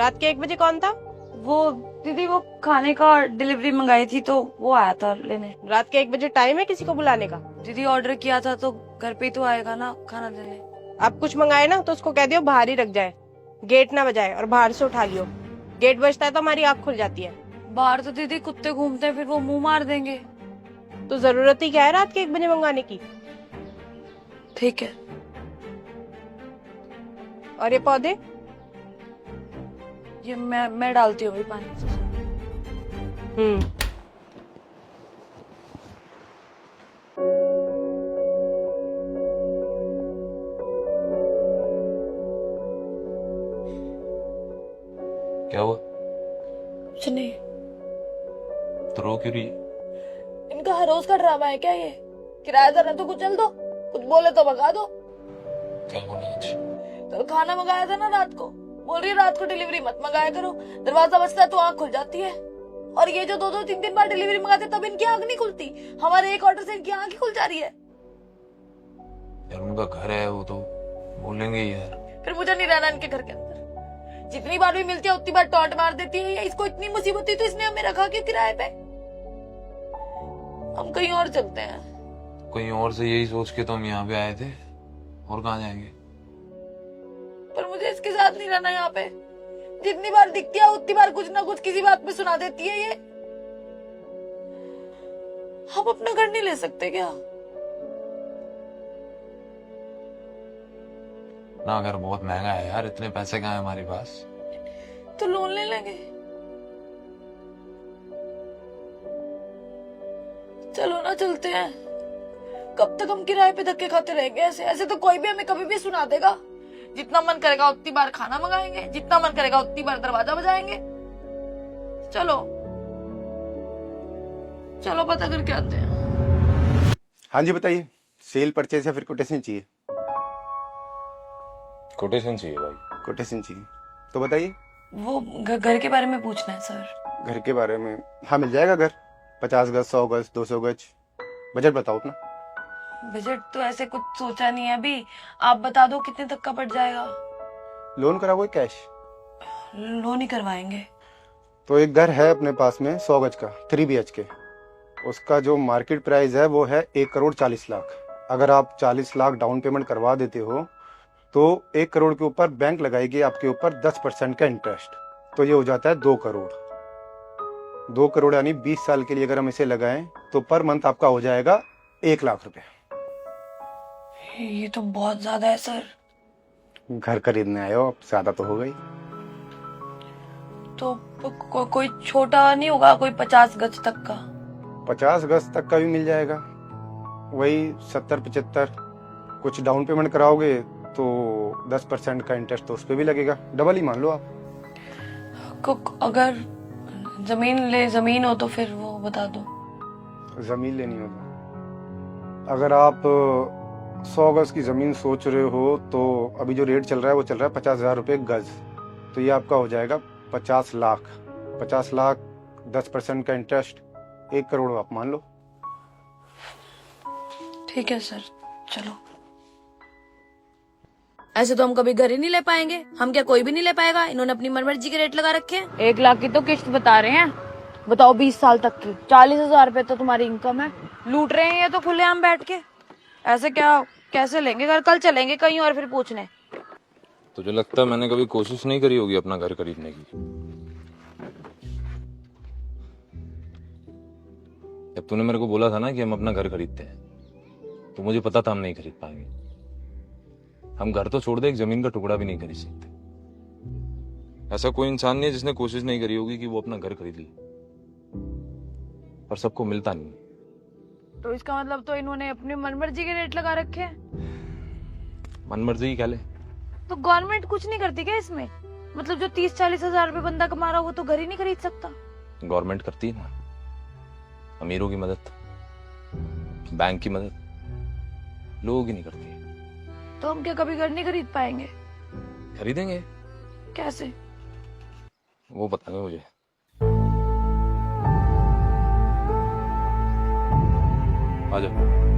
रात के 1 बजे कौन था? वो दीदी वो खाने का डिलीवरी मंगाई थी तो वो आया था लेने। रात के 1 बजे टाइम है किसी को बुलाने का? दीदी ऑर्डर किया था तो घर पे ही तो आएगा ना खाना देने। आप कुछ मंगाए ना तो उसको कह दियो बाहर ही रख जाए, गेट ना बजाए और बाहर से उठा लियो। गेट बजता है तो हमारी आँख खुल जाती है। बाहर तो दीदी कुत्ते घूमते हैं, फिर वो मुंह मार देंगे। तो जरूरत ही क्या है रात के 1 बजे मंगाने की? ठीक है। और ये पौधे? ये मैं डालती हूँ अभी पानी। क्या हुआ? कुछ नहीं। तो रो क्यों रही है? इनका हर रोज का ड्रामा है क्या ये? किराएदार है तो कुछ चल दो, कुछ बोले तो भगा दो। क्या बोला आज? तो खाना मंगाया था ना रात को, बोल रही है रात को डिलीवरी मत मंगाया करो, दरवाजा बजता है तो आँख खुल जाती है। और ये जो 2-2 3-3 बार डिलीवरी मंगाते तब इनकी आँख नहीं खुलती, हमारे एक ऑर्डर से इनकी आँख ही खुल जा रही है। यार उनका घर है, वो तो बोलेंगे ही यार। फिर मुझे नहीं रहना इनके घर के अंदर। जितनी बार भी मिलती है उतनी बार टॉन्ट मार देती है। इसको इतनी मुसीबत थी तो इसने हमें रखा क्यों किराए पे? हम कहीं और चलते हैं। कहीं और से यही सोच के तो हम यहाँ पे आए थे, और कहाँ जाएंगे? पर मुझे इसके साथ नहीं रहना यहाँ पे। जितनी बार दिखती है उतनी बार कुछ ना कुछ किसी बात पे सुना देती है ये। हम अपना घर नहीं ले सकते क्या? ना घर बहुत महंगा है यार, इतने पैसे कहाँ है हमारे पास? तो लोन ले लेंगे। चलो ना चलते हैं। कब तक हम किराए पे धक्के खाते रहेंगे? ऐसे ऐसे तो कोई भी हमें कभी भी सुना देगा। जितना मन करेगा उतनी बार खाना मंगाएंगे, जितना मन करेगा उतनी बार दरवाजा बजाएंगे। चलो चलो पता करके आते हैं। हाँ जी बताइए, सेल परचेज या फिर कोटेशन चाहिए? कोटेशन चाहिए भाई। कोटेशन चाहिए तो बताइए। वो घर के बारे में पूछना है सर। घर के बारे में? हाँ मिल जाएगा घर। 50 गज, 100 गज, 200 गज। बजट बताओ अपना। बजट तो ऐसे कुछ सोचा नहीं है अभी। आप बता दो कितने तक का पड़ जाएगा। लोन कराओगे कैश? लोन ही करवाएंगे। तो एक घर है अपने पास में 100 गज का, 3 BHK। उसका जो मार्केट प्राइस है वो है 1,40,00,000। अगर आप 40 लाख डाउन पेमेंट करवा देते हो तो 1 करोड़ के ऊपर बैंक लगाएगी आपके ऊपर 10% का इंटरेस्ट। तो ये हो जाता है 2 करोड़। 2 करोड़ यानी 20 साल के लिए अगर हम इसे लगाएं तो पर मंथ आपका हो जाएगा 1 लाख रुपए। ये तो बहुत ज्यादा है सर। घर खरीदने आए हो, अब ज्यादा तो हो गई। तो कोई छोटा नहीं होगा, कोई 50 गज तक का? 50 गज तक का भी मिल जाएगा, वही 70-75। कुछ डाउन पेमेंट कराओगे तो 10% का इंटरेस्ट तो उस पर भी लगेगा, डबल ही मान लो आप। अगर जमीन हो तो फिर वो बता दो। जमीन लेनी हो तो अगर आप 100 गज की जमीन सोच रहे हो तो अभी जो रेट चल रहा है वो चल रहा है 50,000 रुपये गज। तो ये आपका हो जाएगा 50 लाख। 50 लाख 10% का इंटरेस्ट 1 करोड़ आप मान लो। ठीक है सर, चलो। ऐसे तो हम कभी घर ही नहीं ले पाएंगे। हम क्या कोई भी नहीं ले पाएगा? इन्होंने अपनी मनमर्जी के रेट लगा रखे हैं। 1 लाख की तो किश्त बता रहे हैं, बताओ 20 साल तक की। 40,000 रुपए तो तुम्हारी इनकम है। लूट रहे हैं ये तो खुलेआम बैठ के। ऐसे क्या कैसे लेंगे घर? कल चलेंगे कहीं और फिर पूछने। तुझे लगता है मैंने कभी कोशिश नहीं करी होगी अपना घर खरीदने की? जब तूने मेरे को बोला था ना कि हम अपना घर खरीदते हैं तो मुझे पता था हम नहीं खरीद पाएंगे। हम घर तो छोड़ दे, एक जमीन का टुकड़ा भी नहीं खरीद सकते। ऐसा कोई इंसान नहीं है जिसने कोशिश नहीं करी होगी कि वो अपना घर खरीद ले, पर सबको मिलता नहीं। तो इसका मतलब तो इन्होंने अपनी मनमर्जी के रेट लगा रखे हैं। मनमर्जी ही क्या ले? तो गवर्नमेंट कुछ नहीं करती क्या इसमें? मतलब जो 30-40 हजार रुपए बंदा कमा रहा वो तो घर ही नहीं खरीद सकता? गवर्नमेंट करती है ना, अमीरों की मदद, बैंक की मदद, लोगों की नहीं करती है। तो हम क्या कभी घर नहीं खरीद पाएंगे? खरीदेंगे। कैसे? वो पता नहीं मुझे। आ जाओ।